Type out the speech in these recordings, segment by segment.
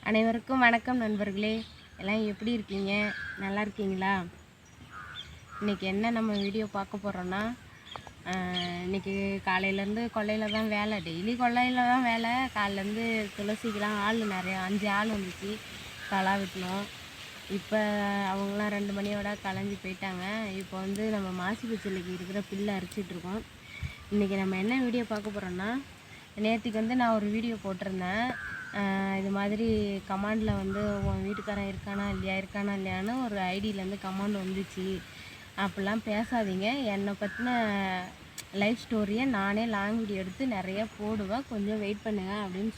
அனைவருக்கும் வணக்கம் நண்பர்களே. எல்லாம் எப்படி இருக்கீங்க? நல்லா இருக்கீங்களா? இன்றைக்கி என்ன நம்ம வீடியோ பார்க்க போகிறோன்னா, இன்றைக்கி காலையிலேருந்து கொல்லையில் தான் வேலை. டெய்லி கொல்லையில் தான் வேலை. காலையிலேருந்து துளசிக்கெலாம் ஆள் நிறையா 5 ஆள் வந்துச்சு. களை வெட்டினோம். இப்போ அவங்களாம் 2 மணியோட கலைஞ்சி போயிட்டாங்க. இப்போ வந்து நம்ம மாசி பச்சைக்கு இருக்கிற புல்லை அரிச்சிட்ருக்கோம். இன்றைக்கி நம்ம என்ன வீடியோ பார்க்க போகிறோன்னா, நேற்றுக்கு வந்து நான் ஒரு வீடியோ போட்டிருந்தேன். இது மாதிரி கமாண்டில் வந்து உன் வீட்டுக்காரன் இருக்கானா இல்லையான்னு ஒரு ஐடியிலேருந்து கமாண்ட் வந்துச்சு. அப்படிலாம் பேசாதீங்க, என்னை பற்றின லைஃப் ஸ்டோரியை நானே லாங் வீடியோ எடுத்து நிறையா போடுவேன், கொஞ்சம் வெயிட் பண்ணுங்கள் அப்படின்னு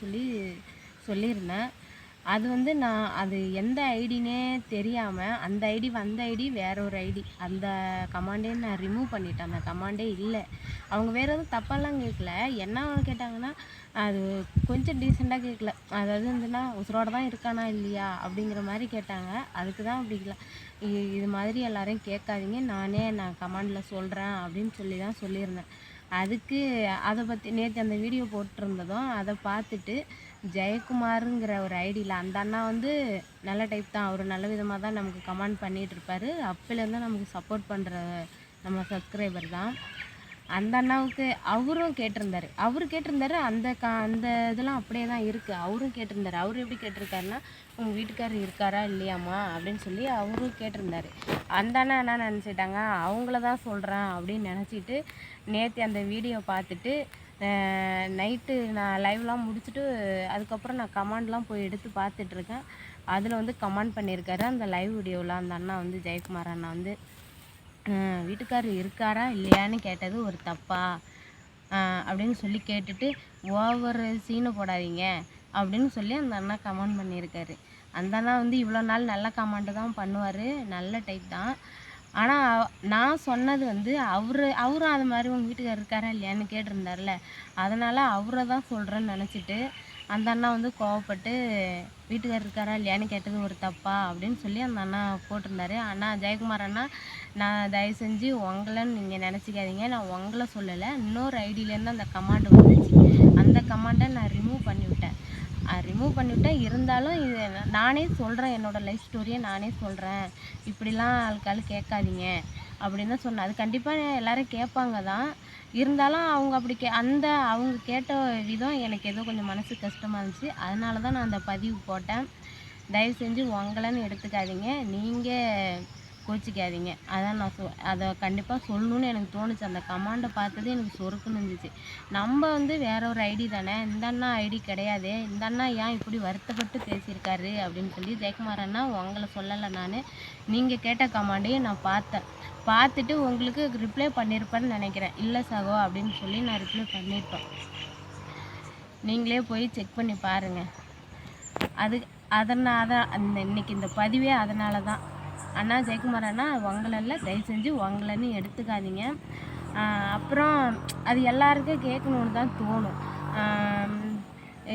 சொல்லியிருந்தேன். அது வந்து அது எந்த ஐடினே தெரியாமல் அந்த ஐடி வேற ஒரு ஐடி. அந்த கமாண்டே நான் ரிமூவ் பண்ணிட்டேன். அந்த கமாண்டே இல்லை. அவங்க வேறு எதுவும் தப்பாலாம் கேட்கல. என்ன கேட்டாங்கன்னா, அது கொஞ்சம் டீசெண்டாக கேட்கல. அதாவது வந்துன்னா உசுரோட தான் இருக்கானா இல்லையா அப்படிங்கிற மாதிரி கேட்டாங்க. அதுக்கு தான் அப்படி இல்லை, இது மாதிரி எல்லோரையும் கேட்காதீங்க, நான் கமாண்டில் சொல்கிறேன் அப்படின்னு தான் சொல்லியிருந்தேன். அதுக்கு அதை பற்றி நேற்று அந்த வீடியோ போட்டிருந்ததும் அதை பார்த்துட்டு ஜெயக்குமாருங்கிற ஒரு ஐடியில் அந்த அண்ணா வந்து நல்ல டைப் தான். அவர் நல்ல விதமாக தான் நமக்கு கமெண்ட் பண்ணிகிட்ருப்பார். அப்போலேருந்து நமக்கு சப்போர்ட் பண்ணுற நம்ம சப்ஸ்கிரைபர் தான். அந்த அண்ணாவுக்கு அவரும் கேட்டிருந்தார். அந்த இதெல்லாம் அப்படியே தான் இருக்குது. அவரும் கேட்டிருந்தார். அவர் எப்படி கேட்டிருக்காருன்னா, உங்கள் வீட்டுக்காரர் இருக்காரா இல்லையாம்மா அப்படின்னு சொல்லி அவரும் கேட்டிருந்தார். அந்த அண்ணா என்ன நினச்சிட்டாங்க, அவங்கள தான் சொல்கிறேன் அப்படின்னு நினச்சிட்டு நேற்று அந்த வீடியோ பார்த்துட்டு நைட்டு நான் லைவ்லாம் முடிச்சுட்டு அதுக்கப்புறம் நான் கமெண்ட்லாம் போய் எடுத்து பார்த்துட்ருக்கேன். அதில் வந்து கமெண்ட் பண்ணியிருக்காரு அந்த லைவ் வீடியோவில். அந்த அண்ணா வந்து ஜெயக்குமார் அண்ணா வந்து வீட்டுக்காரர் இருக்காரா இல்லையான்னு கேட்டது ஒரு தப்பா அப்படின்னு சொல்லி கேட்டுட்டு ஓவர் சீனை போடாதீங்க அப்படின்னு சொல்லி அந்த அண்ணா கமெண்ட் பண்ணியிருக்காரு. அந்த அண்ணா வந்து இவ்வளோ நாள் நல்ல கமெண்ட்டு தான் பண்ணுவார், நல்ல டைப் தான். ஆனால் நான் சொன்னது வந்து அவரும் அது மாதிரி உங்கள் வீட்டுக்காரர் இருக்காரா இல்லையான்னு கேட்டிருந்தார்ல, அதனால் அவரை தான் சொல்கிறேன்னு நினச்சிட்டு அந்த அண்ணா வந்து கோவப்பட்டு வீட்டுக்காரர் இருக்காரா இல்லையான்னு கேட்டது ஒரு தப்பா அப்படின்னு சொல்லி அந்த அண்ணா போட்டிருந்தாரு. அண்ணா ஜெயக்குமார் அண்ணா, நான் தயவு செஞ்சு உங்களைன்னு நீங்கள் நினச்சிக்காதீங்க, நான் உங்களை சொல்லலை, இன்னொரு ஐடியிலேருந்து அந்த கமாண்ட் வந்துச்சு. அந்த கமாண்டை நான் ரிமூவ் பண்ணிவிட்டேன். இருந்தாலும் இது நானே சொல்கிறேன், என்னோடய லைஃப் ஸ்டோரியை நானே சொல்கிறேன், இப்படிலாம் ஆட்கள் கேட்காதீங்க அப்படின்னு தான் சொன்னேன். அது கண்டிப்பாக எல்லோரும் கேட்பாங்க தான். இருந்தாலும் அவங்க அப்படி அவங்க கேட்ட விதம் எனக்கு ஏதோ கொஞ்சம் மனசு கஷ்டமாக இருந்துச்சு. அதனால தான் நான் அந்த பதிவு போட்டேன். தயவு செஞ்சு உங்களைன்னு எடுத்துக்காதீங்க, நீங்கள் கோச்சிக்காதீங்க. அதான் நான் அதை கண்டிப்பாக சொல்லணுன்னு எனக்கு தோணுச்சு. அந்த கமாண்டை பார்த்தது எனக்கு சொருக்குன்னு இருந்துச்சு. நம்ம வந்து வேற ஒரு ஐடி தானே, இந்த அண்ணா ஐடி கிடையாதே, இந்த அண்ணா ஏன் இப்படி வருத்தப்பட்டு பேசியிருக்காரு அப்படின்னு சொல்லி ஜெயக்குமார் அண்ணா உங்களை சொல்லலை. நீங்கள் கேட்ட கமாண்டையும் நான் பார்த்துட்டு உங்களுக்கு ரிப்ளை பண்ணியிருப்பேன்னு நினைக்கிறேன். இல்லை சகோ அப்படின்னு சொல்லி நான் ரிப்ளை பண்ணியிருப்பேன். நீங்களே போய் செக் பண்ணி பாருங்கள். இன்னைக்கு இந்த பதிவே அதனால தான். அண்ணா ஜெயக்குமார் அண்ணா உங்களெல்லாம் தயவு செஞ்சு உங்களன்னு எடுத்துக்காதீங்க. அப்புறம் அது எல்லாருக்கும் கேட்கணுன்னு தான் தோணும்.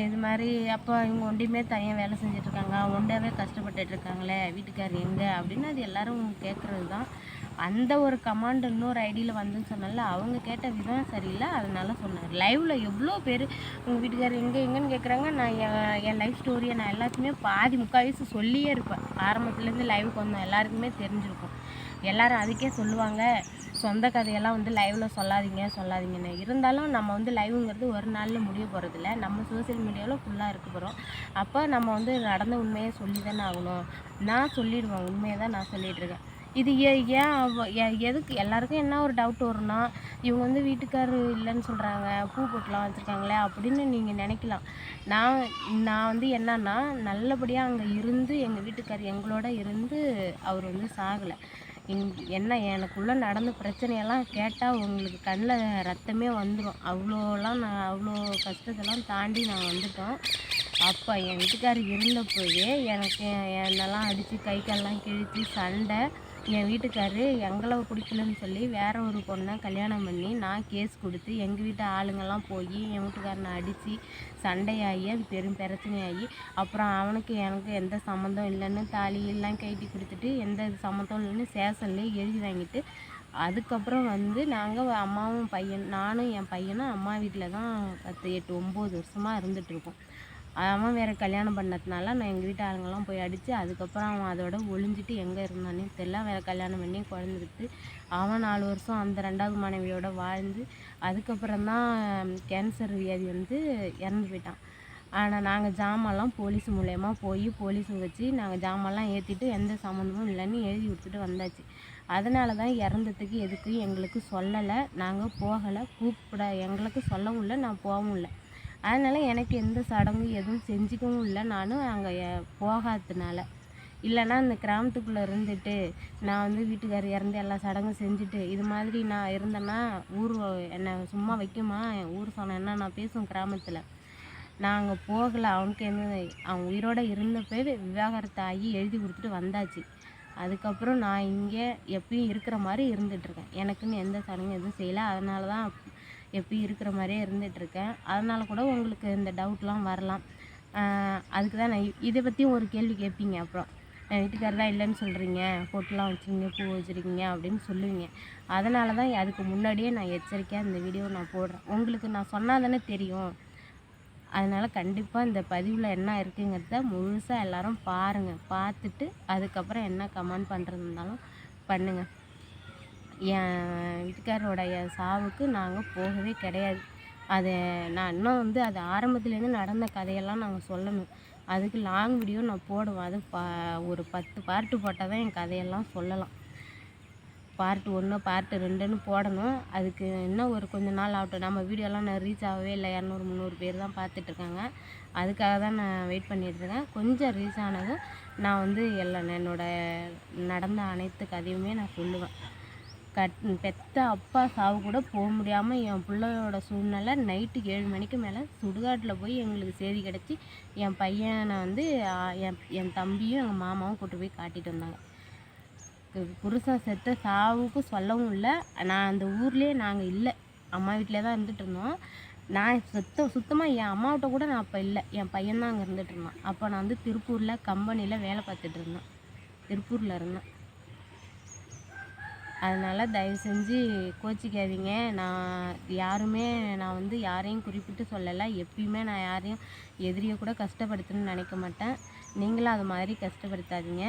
இது மாதிரி அப்போ இவங்க ஒண்டியுமே தனியாக வேலை செஞ்சிட்ருக்காங்க, ஒண்டாவே கஷ்டப்பட்டுட்ருக்காங்களே, வீட்டுக்காரர் எங்கே அப்படின்னு அது எல்லோரும் கேட்குறது தான். அந்த ஒரு கமாண்ட் இன்னொரு ஐடியில் வந்துன்னு சொன்னால அவங்க கேட்ட விதம் சரியில்லை, அதனால சொன்னார். லைவில் எவ்வளோ பேர் உங்கள் வீட்டுக்காரர் எங்கேன்னு கேட்குறாங்க. நான் என் லைஃப் ஸ்டோரியை நான் எல்லாத்தையுமே முக்கால் வயசு சொல்லியே இருப்பேன். ஆரம்பத்துலேருந்து லைவுக்கு வந்தோம், எல்லாருக்குமே தெரிஞ்சிருக்கும். எல்லோரும் அதுக்கே சொல்லுவாங்க, சொந்த கதையெல்லாம் வந்து லைவில் சொல்லாதீங்கன்னு. இருந்தாலும் நம்ம வந்து லைவுங்கிறது ஒரு நாளில் முடிய போகிறதில்ல. நம்ம சோசியல் மீடியாவில் ஃபுல்லாக இருக்க போகிறோம். அப்போ நம்ம வந்து நடந்த உண்மையை சொல்லி தானே ஆகணும். நான் சொல்லிடுவேன், உண்மையை தான் நான் சொல்லிகிட்ருக்கேன். இது எதுக்கு எல்லாருக்கும் என்ன ஒரு டவுட் வரும்னா, இவங்க வந்து வீட்டுக்காரர் இல்லைன்னு சொல்கிறாங்க, பூ போட்டுலாம் வச்சுருக்காங்களே அப்படின்னு நீங்கள் நினைக்கலாம். நான் வந்து என்னன்னா, நல்லபடியாக அங்கே இருந்து எங்கள் வீட்டுக்காரர் எங்களோட இருந்து அவர் வந்து சாகலை. என்ன எனக்குள்ளே நடந்த பிரச்சனையெல்லாம் கேட்டால் உங்களுக்கு கண்ணில் ரத்தமே வந்துடும். அவ்வளோ கஷ்டத்தெல்லாம் தாண்டி நான் வந்துட்டோம். அப்போ என் வீட்டுக்காரர் இருந்தப்போவே எனக்கு என்னெல்லாம் அடித்து கை கால்லாம் கிழித்து சண்டை. என் வீட்டுக்காரர் எங்களை பிடிக்கலன்னு சொல்லி வேற ஒரு பொண்ணை கல்யாணம் பண்ணி நான் கேஸ் கொடுத்து எங்கள் வீட்டு ஆளுங்கள்லாம் போய் என் வீட்டுக்காரனை அடித்து சண்டையாகி அது பெரும் பிரச்சனையாகி அப்புறம் அவனுக்கு எனக்கு எந்த சம்மந்தம் இல்லைன்னு தாலியெல்லாம் கட்டி கொடுத்துட்டு எந்த சம்மந்தம் இல்லைன்னு ஸ்டேஷன்லேயே எழுதி வாங்கிட்டு அதுக்கப்புறம் வந்து நாங்கள் நானும் என் பையனும் அம்மா வீட்டில் தான் 10, 8, 9 வருஷமாக இருந்துகிட்ருக்கோம். அவன் வேறு கல்யாணம் பண்ணதுனால நான் எங்கள் வீட்டு ஆளுங்கெல்லாம் போய் அடித்து அதுக்கப்புறம் அவன் அதோட ஒளிஞ்சிட்டு எங்கே இருந்தானே தெரியல. வேறு கல்யாணம் பண்ணி குழந்தை விட்டு அவன் 4 வருஷம் அந்த 2வது மனைவியோட வாழ்ந்து அதுக்கப்புறம் தான் கேன்சர் வியாதி வந்து இறந்து போயிட்டான். ஆனால் நாங்கள் ஜாமான்லாம் போலீஸ் மூலயமா போய் போலீஸை வச்சு நாங்கள் ஜாமான்லாம் ஏற்றிட்டு எந்த சம்மந்தமும் இல்லைன்னு எழுதி கொடுத்துட்டு வந்தாச்சு. அதனால தான் இறந்ததுக்கு எதுக்கும் எங்களுக்கு சொல்லலை, நாங்கள் போகலை, கூப்பிட எங்களுக்கு சொல்லவும் இல்லை, நான் போகவும் இல்லை. அதனால் எனக்கு எந்த சடங்கும் எதுவும் செஞ்சுக்கவும் இல்லை நானும் அங்கே போகாததுனால. இல்லைன்னா இந்த கிராமத்துக்குள்ளே இருந்துட்டு நான் வந்து வீட்டுக்காரர் இறந்து எல்லா சடங்கும் செஞ்சுட்டு இது மாதிரி நான் இருந்தேன்னா ஊர் என்னை சும்மா வைக்குமா? ஊர் சொன்னேன்னா நான் பேசுவேன் கிராமத்தில். நான் அங்கே போகலை. அவனுக்கு அவன் உயிரோடு இருந்தப்போ விவாகரத்து ஆகி எழுதி கொடுத்துட்டு வந்தாச்சு. அதுக்கப்புறம் நான் இங்கே எப்பயும் இருக்கிற மாதிரி இருந்துகிட்ருக்கேன். எனக்குன்னு எந்த சடங்கும் எதுவும் செய்யலை. அதனால தான் எப்பயும் இருக்கிற மாதிரியே இருந்துகிட்ருக்கேன். அதனால கூட உங்களுக்கு இந்த டவுட்லாம் வரலாம். அதுக்கு தான் நான் இதை பற்றியும் ஒரு கேள்வி கேட்பீங்க. அப்புறம் வீட்டுக்காரர் தான் இல்லைன்னு சொல்கிறீங்க, பொட்டுலாம் வச்சுருக்கீங்க, பூ வச்சுருக்கீங்க அப்படின்னு சொல்லுவீங்க. அதனால தான் அதுக்கு முன்னாடியே நான் எச்சரிக்கையாக இந்த வீடியோ நான் போடுறேன். உங்களுக்கு நான் சொன்னால் தானே தெரியும். அதனால் கண்டிப்பாக இந்த பதிவில் என்ன இருக்குங்கிறத முழுசாக எல்லோரும் பாருங்கள். பார்த்துட்டு அதுக்கப்புறம் என்ன கமெண்ட் பண்ணுறது இருந்தாலும் பண்ணுங்கள். என் வீட்டுக்காரரோடைய சாவுக்கு நாங்கள் போகவே கிடையாது. அதை நான் இன்னும் வந்து அது ஆரம்பத்துலேருந்து நடந்த கதையெல்லாம் நாங்கள் சொல்லணும். அதுக்கு லாங் வீடியோ நான் போடுவேன். அது ஒரு 10 பார்ட்டு போட்டால் தான் என் கதையெல்லாம் சொல்லலாம். பார்ட் 1 பார்ட் 2ன்னு போடணும். அதுக்கு இன்னும் ஒரு கொஞ்ச நாள் ஆகட்டும். நம்ம வீடியோலாம் நான் ரீச் ஆகவே இல்லை. 200 300 பேர் தான் பார்த்துட்ருக்காங்க. அதுக்காக தான் நான் வெயிட் பண்ணிகிட்ருக்கேன். கொஞ்சம் ரீச் ஆனதும் நான் வந்து என்னோட நடந்த அனைத்து கதையுமே நான் சொல்லுவேன். பெத்த அப்பா சாவு கூட போக முடியாமல் என் பிள்ளையோட சூழ்நிலை நைட்டு 7 மணிக்கு மேலே சுடுகாட்டில் போய் எங்களுக்கு செய்தி கிடச்சி என் பையனை வந்து என் தம்பியும் எங்கள் மாமாவும் கூட்டு போய் காட்டிட்டு வந்தாங்க. புருஷன் செத்த சாவுக்கு சொல்லவும் இல்லை. நான் அந்த ஊர்லேயே நாங்கள் இல்லை, அம்மா வீட்டிலே தான் இருந்துகிட்டு இருந்தோம். நான் சுத்தமாக என் அம்மாவிட்ட கூட நான் அப்போ இல்லை, என் பையன் தான் அங்கே இருந்துகிட்டு இருந்தான். அப்போ நான் வந்து திருப்பூரில் கம்பெனியில் வேலை பார்த்துட்டு இருந்தேன், திருப்பூரில் இருந்தேன். அதனால் தயவு செஞ்சு கோச்சிக்காதீங்க. நான் வந்து யாரையும் குறிப்பிட்டு சொல்லலை. எப்பயுமே நான் யாரையும் எதிரியை கூட கஷ்டப்படுத்தணும்னு நினைக்க மாட்டேன். நீங்களும் அது மாதிரி கஷ்டப்படுத்தாதீங்க.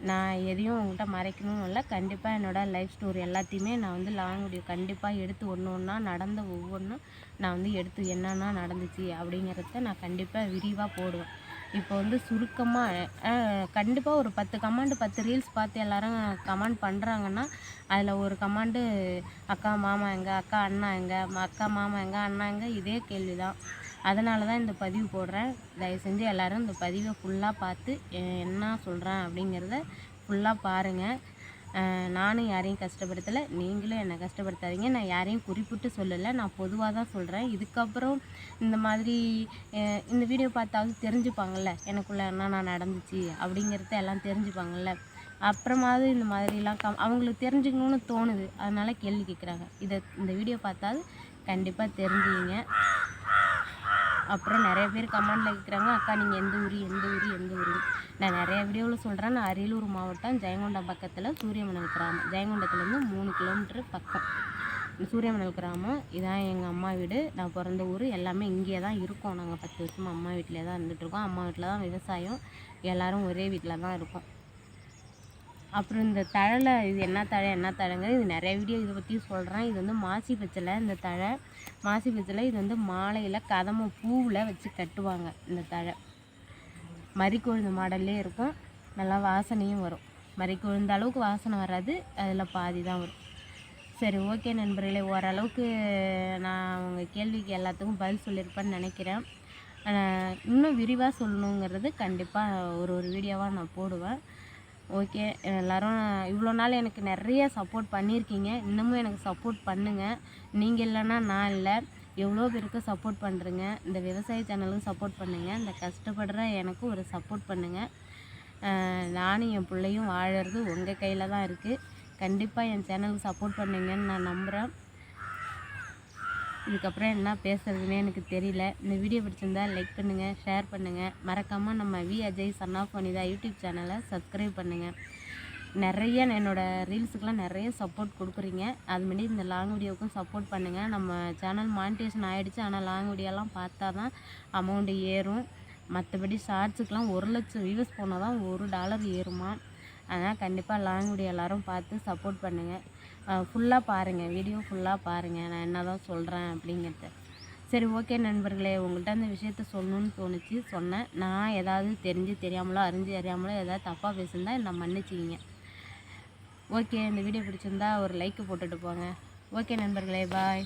நான் எதையும் உங்கள்கிட்ட மறைக்கணும்னு இல்லை. கண்டிப்பாக என்னோடய லைஃப் ஸ்டோரி எல்லாத்தையுமே நான் வந்து லாங் வீடியோ கண்டிப்பாக எடுத்து ஒன்றா நடந்த ஒவ்வொன்றும் நான் வந்து எடுத்து என்னென்னா நடந்துச்சு அப்படிங்கிறத நான் கண்டிப்பாக விரிவாக போடுவேன். இப்போ வந்து சுருக்கமாக கண்டிப்பாக ஒரு 10 கமெண்ட் 10 ரீல்ஸ் பார்த்து எல்லோரும் கமெண்ட் பண்ணுறாங்கன்னா அதில் ஒரு கமெண்டு அக்கா மாமா எங்கே, அக்கா அண்ணா எங்கே, அக்கா மாமா எங்கே, அண்ணா எங்கே, இதே கேள்வி தான். அதனால தான் இந்த பதிவு போடுறேன். தயவு செஞ்சு எல்லோரும் இந்த பதிவை ஃபுல்லாக பார்த்து என்ன சொல்கிறேன் அப்படிங்கிறத ஃபுல்லாக பாருங்கள். நானும் யாரையும் கஷ்டப்படுத்தலை, நீங்களும் என்னை கஷ்டப்படுத்தாதீங்க. நான் யாரையும் குறிப்பிட்டு சொல்லலை, நான் பொதுவாக தான் சொல்கிறேன். இதுக்கப்புறம் இந்த மாதிரி இந்த வீடியோ பார்த்தாவது தெரிஞ்சுப்பாங்கள்ல எனக்குள்ளே என்னென்ன நடந்துச்சு அப்படிங்கிறத எல்லாம் தெரிஞ்சுப்பாங்கள்ல. அப்புறமாவது இந்த மாதிரிலாம் அவங்களுக்கு தெரிஞ்சுக்கணுன்னு தோணுது, அதனால் கேள்வி கேட்குறாங்க. இந்த வீடியோ பார்த்தாவது கண்டிப்பாக தெரிஞ்சுக்கிங்க. அப்புறம் நிறைய பேர் கமெண்டில் கேட்குறாங்க, அக்கா நீங்கள் எந்த ஊர். நான் நிறைய வீடியோவில் சொல்கிறேன். நான் அரியலூர் மாவட்டம் ஜெயங்கொண்டம் பக்கத்தில் சூரியமணல் கிராமம். ஜெயங்கொண்டத்துலேருந்து 3 கிலோமீட்டர் பக்கம் சூரியமணல் கிராமம். இதான் எங்கள் அம்மா வீடு. நான் பிறந்த ஊர் எல்லாமே இங்கே தான் இருக்கோம். நாங்கள் 10 வருஷமாக அம்மா வீட்டிலே தான் இருந்துகிட்ருக்கோம். அம்மா வீட்டில் தான் விவசாயம், எல்லோரும் ஒரே வீட்டில் தான் இருக்கோம். அப்புறம் இந்த தழை, இது என்ன தழைங்க, இது நிறைய வீடியோ இதை பற்றி சொல்கிறேன். இது வந்து மாசி பச்சலை. இந்த தழை மாசி பச்சலை இது வந்து மாலையில் கதம்ப பூவில் வச்சு கட்டுவாங்க. இந்த தழை மறிக்கொழுந்து மாடல்லே இருக்கும், நல்லா வாசனையும் வரும். மறிக்கொழுந்த அளவுக்கு வாசனை வராது, அதில் பாதி தான் வரும். சரி, ஓகே நண்பர்களே, ஓரளவுக்கு நான் உங்கள் கேள்விக்கு எல்லாத்துக்கும் பதில் சொல்லியிருப்பேன்னு நினைக்கிறேன். இன்னும் விரிவாக சொல்லணுங்கிறது கண்டிப்பாக ஒரு வீடியோவாக நான் போடுவேன். ஓகே, எல்லோரும் இவ்வளோ நாள் எனக்கு நிறைய சப்போர்ட் பண்ணியிருக்கீங்க. இன்னமும் எனக்கு சப்போர்ட் பண்ணுங்கள். நீங்கள் இல்லைன்னா நான் இல்லை. எவ்வளோ பேருக்கு சப்போர்ட் பண்ணுறீங்க. இந்த விவசாய சேனலுக்கு சப்போர்ட் பண்ணுங்கள். இந்த கஷ்டப்படுற எனக்கு ஒரு சப்போர்ட் பண்ணுங்கள். நானும் என் பிள்ளையும் வாழறது உங்கள் கையில் தான் இருக்குது. கண்டிப்பாக என் சேனலுக்கு சப்போர்ட் பண்ணுங்கன்னு நான் நம்புகிறேன். இதுக்கப்புறம் என்ன பேசுகிறதுனே எனக்கு தெரியல. இந்த வீடியோ பிடிச்சிருந்தா லைக் பண்ணுங்கள், ஷேர் பண்ணுங்கள். மறக்காமல் நம்ம V Ajay son of Vanitha YouTube சேனலை சப்ஸ்கிரைப் பண்ணுங்கள். நிறைய என்னோடய ரீல்ஸுக்கெலாம் நிறைய சப்போர்ட் கொடுக்குறீங்க. அதுமாரி இந்த லாங் வீடியோவுக்கும் சப்போர்ட் பண்ணுங்கள். நம்ம சேனல் மானிட்டேஷன் ஆகிடுச்சு, ஆனால் லாங் வீடியோலாம் பார்த்தா தான் அமௌண்ட்டு ஏறும். மற்றபடி ஷார்ட்ஸுக்கெலாம் 1,00,000 வியூஸ் போனால் தான் $1 ஏறுமா. அதனால் கண்டிப்பாக லாங் வீடியோ எல்லோரும் பார்த்து சப்போர்ட் பண்ணுங்கள். ஃபுல்லாக பாருங்கள், வீடியோ ஃபுல்லாக பாருங்கள், நான் என்ன தான் சொல்கிறேன் அப்படிங்கிறது. சரி, ஓகே நண்பர்களே, உங்கள்கிட்ட அந்த விஷயத்த சொல்லணும்னு தோணுச்சு, சொன்னேன். நான் ஏதாவது தெரிஞ்சு தெரியாமலோ அறிஞ்சு அறியாமலோ ஏதாவது தப்பாக பேசியிருந்தா என்னை மன்னிச்சிக்கிங்க. ஓகே, இந்த வீடியோ பிடிச்சிருந்தா ஒரு லைக் போட்டுட்டு போங்க. ஓகே நண்பர்களே, பாய்.